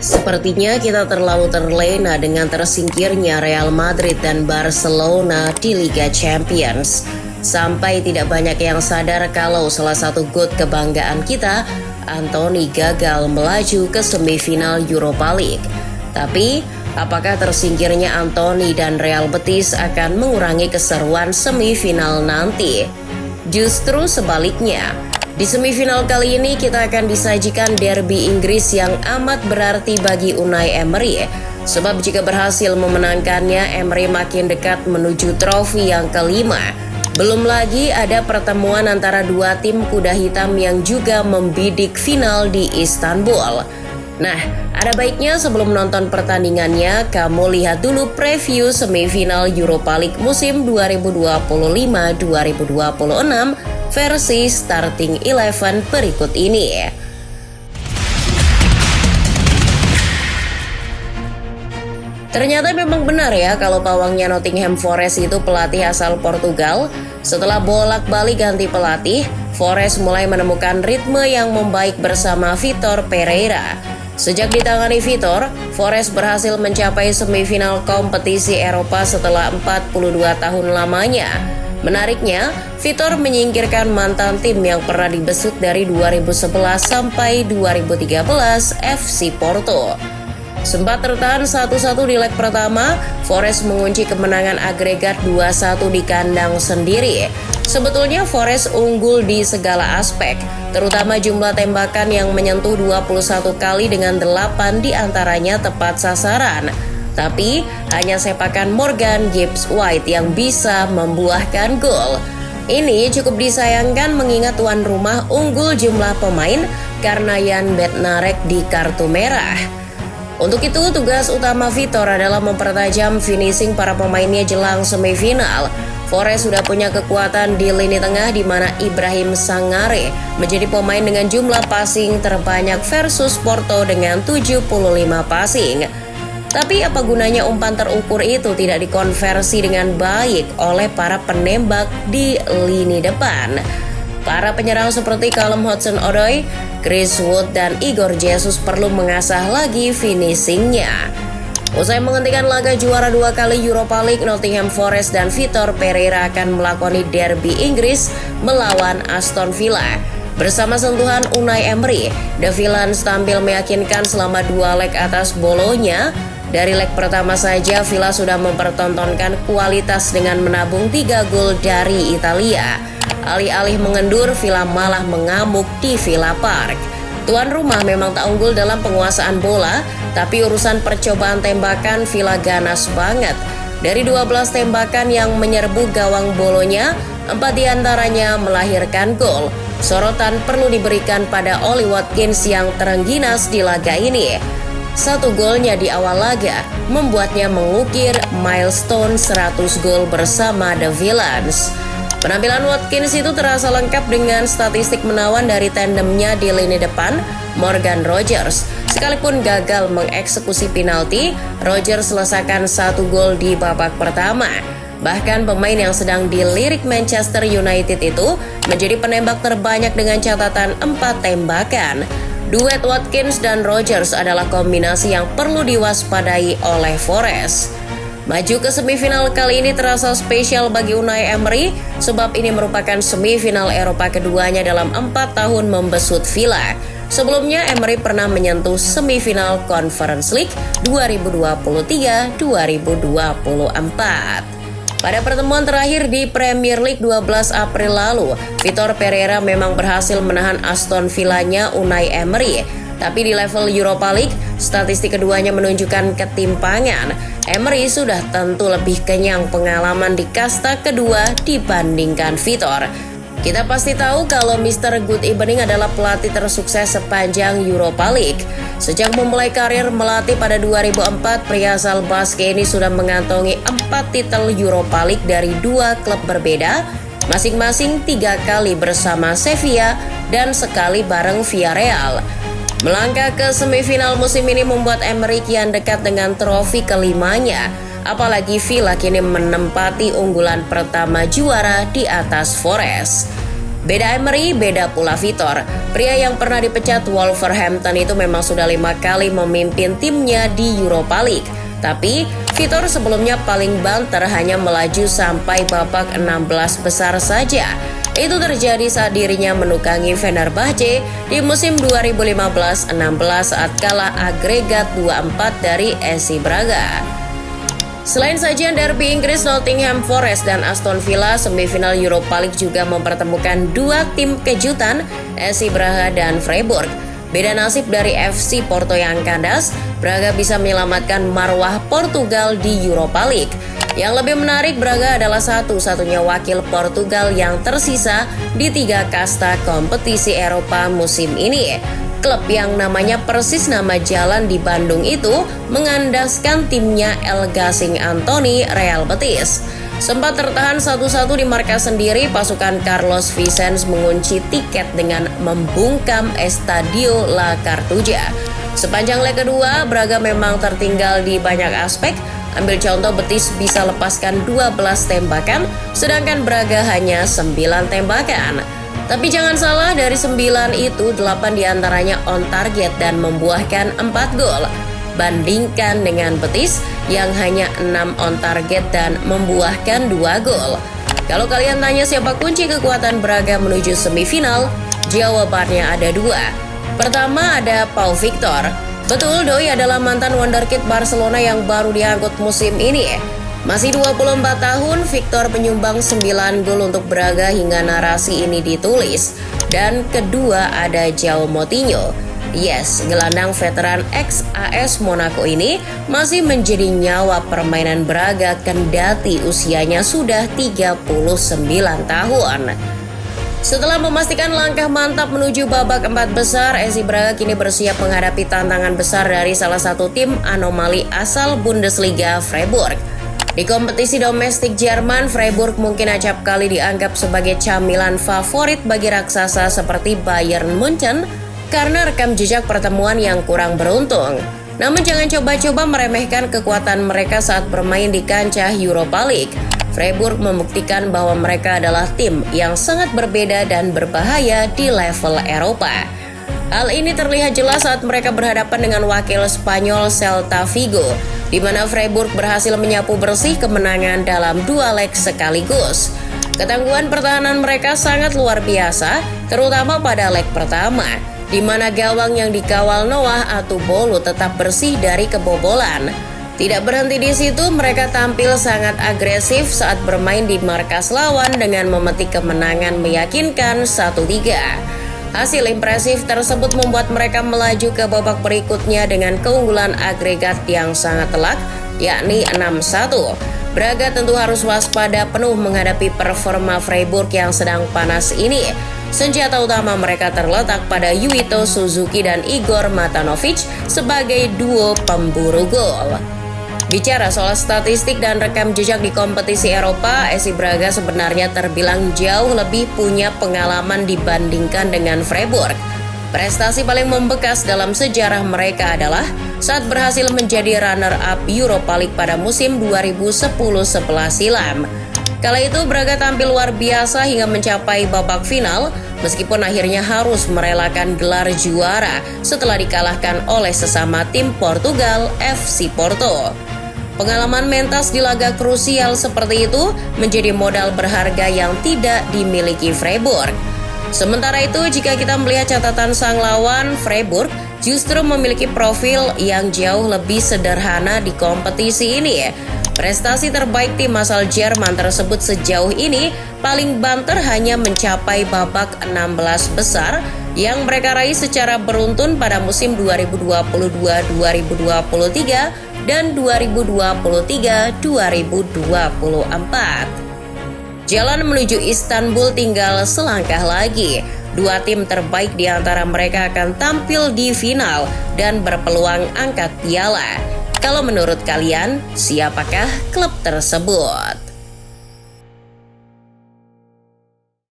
Sepertinya kita terlalu terlena dengan tersingkirnya Real Madrid dan Barcelona di Liga Champions. Sampai tidak banyak yang sadar kalau salah satu god kebanggaan kita, Antony, gagal melaju ke semifinal Europa League. Tapi, apakah tersingkirnya Antony dan Real Betis akan mengurangi keseruan semifinal nanti? Justru sebaliknya. Di semifinal kali ini kita akan disajikan derby Inggris yang amat berarti bagi Unai Emery. Sebab jika berhasil memenangkannya, Emery makin dekat menuju trofi yang kelima. Belum lagi ada pertemuan antara dua tim kuda hitam yang juga membidik final di Istanbul. Nah, ada baiknya sebelum nonton pertandingannya, kamu lihat dulu preview semifinal Europa League musim 2025-2026 versi Starting 11 berikut ini. Ternyata memang benar ya kalau pawangnya Nottingham Forest itu pelatih asal Portugal. Setelah bolak-balik ganti pelatih, Forest mulai menemukan ritme yang membaik bersama Vitor Pereira. Sejak ditangani Vitor, Forest berhasil mencapai semifinal kompetisi Eropa setelah 42 tahun lamanya. Menariknya, Vitor menyingkirkan mantan tim yang pernah dibesut dari 2011 sampai 2013 FC Porto. Sempat tertahan 1-1 di leg pertama, Forest mengunci kemenangan agregat 2-1 di kandang sendiri. Sebetulnya Forest unggul di segala aspek, terutama jumlah tembakan yang menyentuh 21 kali dengan 8 diantaranya tepat sasaran. Tapi hanya sepakan Morgan Gibbs White yang bisa membuahkan gol. Ini cukup disayangkan mengingat tuan rumah unggul jumlah pemain karena Jan Bednarek di kartu merah. Untuk itu tugas utama Vitor adalah mempertajam finishing para pemainnya jelang semifinal. Forest sudah punya kekuatan di lini tengah di mana Ibrahim Sangare menjadi pemain dengan jumlah passing terbanyak versus Porto dengan 75 passing. Tapi apa gunanya umpan terukur itu tidak dikonversi dengan baik oleh para penembak di lini depan? Para penyerang seperti Callum Hudson-Odoi, Chris Wood, dan Igor Jesus perlu mengasah lagi finishingnya. Usai menghentikan laga juara 2 kali Europa League, Nottingham Forest dan Vitor Pereira akan melakoni derby Inggris melawan Aston Villa. Bersama sentuhan Unai Emery, The Villains tampil meyakinkan selama 2 leg atas Bolonya. Dari leg pertama saja, Villa sudah mempertontonkan kualitas dengan menabung 3 gol dari Italia. Alih-alih mengendur, Villa malah mengamuk di Villa Park. Tuan rumah memang tak unggul dalam penguasaan bola, tapi urusan percobaan tembakan Villa ganas banget. Dari 12 tembakan yang menyerbu gawang Bolonya, 4 diantaranya melahirkan gol. Sorotan perlu diberikan pada Ollie Watkins yang terengginas di laga ini. 1 golnya di awal laga membuatnya mengukir milestone 100 gol bersama The Villains. Penampilan Watkins itu terasa lengkap dengan statistik menawan dari tandemnya di lini depan, Morgan Rogers. Sekalipun gagal mengeksekusi penalti, Rogers selesaikan 1 gol di babak pertama. Bahkan pemain yang sedang dilirik Manchester United itu menjadi penembak terbanyak dengan catatan 4 tembakan. Duet Watkins dan Rogers adalah kombinasi yang perlu diwaspadai oleh Forest. Maju ke semifinal kali ini terasa spesial bagi Unai Emery sebab ini merupakan semifinal Eropa keduanya dalam 4 tahun membesut Villa. Sebelumnya Emery pernah menyentuh semifinal Conference League 2023-2024. Pada pertemuan terakhir di Premier League 12 April lalu, Vitor Pereira memang berhasil menahan Aston Villa-nya Unai Emery. Tapi di level Europa League, statistik keduanya menunjukkan ketimpangan. Emery sudah tentu lebih kenyang pengalaman di kasta kedua dibandingkan Vitor. Kita pasti tahu kalau Mr. Good Evening adalah pelatih tersukses sepanjang Europa League. Sejak memulai karir melatih pada 2004, pria asal Baske ini sudah mengantongi 4 titel Europa League dari 2 klub berbeda, masing-masing 3 kali bersama Sevilla dan sekali bareng Villarreal. Melangkah ke semifinal musim ini membuat Emery kian dekat dengan trofi kelimanya. Apalagi Villa kini menempati unggulan pertama juara di atas Forest. Beda Emery, beda pula Vitor. Pria yang pernah dipecat Wolverhampton itu memang sudah 5 kali memimpin timnya di Europa League. Tapi, Vitor sebelumnya paling banter hanya melaju sampai babak 16 besar saja. Itu terjadi saat dirinya menukangi Fenerbahce di musim 2015-16 saat kalah agregat 2-4 dari SC Braga. Selain sajian derby Inggris, Nottingham Forest dan Aston Villa semifinal Europa League juga mempertemukan dua tim kejutan, SC Braga dan Freiburg. Beda nasib dari FC Porto yang kandas, Braga bisa menyelamatkan marwah Portugal di Europa League. Yang lebih menarik, Braga adalah satu-satunya wakil Portugal yang tersisa di 3 kasta kompetisi Eropa musim ini. Klub yang namanya persis nama jalan di Bandung itu mengandaskan timnya El Gasing Antoni Real Betis. Sempat tertahan 1-1 di markas sendiri, pasukan Carlos Vicens mengunci tiket dengan membungkam Estadio La Cartuja. Sepanjang leg kedua, Braga memang tertinggal di banyak aspek. Ambil contoh, Betis bisa lepaskan 12 tembakan, sedangkan Braga hanya 9 tembakan. Tapi jangan salah, dari 9 itu 8 diantaranya on target dan membuahkan 4 gol. Bandingkan dengan Betis yang hanya 6 on target dan membuahkan 2 gol. Kalau kalian tanya siapa kunci kekuatan Braga menuju semifinal, jawabannya ada 2. Pertama ada Pau Victor. Betul, doi adalah mantan wonderkid Barcelona yang baru diangkut musim ini. Masih 24 tahun, Victor menyumbang 9 gol untuk Braga hingga narasi ini ditulis. Dan kedua ada João Moutinho. Yes, gelandang veteran ex-AS Monaco ini masih menjadi nyawa permainan Braga kendati usianya sudah 39 tahun. Setelah memastikan langkah mantap menuju babak 4 besar, SC Braga kini bersiap menghadapi tantangan besar dari salah satu tim anomali asal Bundesliga, Freiburg. Di kompetisi domestik Jerman, Freiburg mungkin acap kali dianggap sebagai camilan favorit bagi raksasa seperti Bayern Munchen karena rekam jejak pertemuan yang kurang beruntung. Namun jangan coba-coba meremehkan kekuatan mereka saat bermain di kancah Europa League. Freiburg membuktikan bahwa mereka adalah tim yang sangat berbeda dan berbahaya di level Eropa. Hal ini terlihat jelas saat mereka berhadapan dengan wakil Spanyol Celta Vigo, di mana Freiburg berhasil menyapu bersih kemenangan dalam 2 leg sekaligus. Ketangguhan pertahanan mereka sangat luar biasa, terutama pada leg pertama, di mana gawang yang dikawal Noah Atubolo tetap bersih dari kebobolan. Tidak berhenti di situ, mereka tampil sangat agresif saat bermain di markas lawan dengan memetik kemenangan meyakinkan 1-3. Hasil impresif tersebut membuat mereka melaju ke babak berikutnya dengan keunggulan agregat yang sangat telak, yakni 6-1. Braga tentu harus waspada penuh menghadapi performa Freiburg yang sedang panas ini. Senjata utama mereka terletak pada Yuito Suzuki dan Igor Matanovic sebagai duo pemburu gol. Bicara soal statistik dan rekam jejak di kompetisi Eropa, SC Braga sebenarnya terbilang jauh lebih punya pengalaman dibandingkan dengan Freiburg. Prestasi paling membekas dalam sejarah mereka adalah saat berhasil menjadi runner-up Europa League pada musim 2010-11 silam. Kala itu Braga tampil luar biasa hingga mencapai babak final, meskipun akhirnya harus merelakan gelar juara setelah dikalahkan oleh sesama tim Portugal, FC Porto. Pengalaman mentas di laga krusial seperti itu menjadi modal berharga yang tidak dimiliki Freiburg. Sementara itu, jika kita melihat catatan sang lawan, Freiburg justru memiliki profil yang jauh lebih sederhana di kompetisi ini. Prestasi terbaik tim asal Jerman tersebut sejauh ini paling banter hanya mencapai babak 16 besar yang mereka raih secara beruntun pada musim 2022-2023 dan 2023-2024. Jalan menuju Istanbul tinggal selangkah lagi. 2 tim terbaik di antara mereka akan tampil di final dan berpeluang angkat piala. Kalau menurut kalian, siapakah klub tersebut?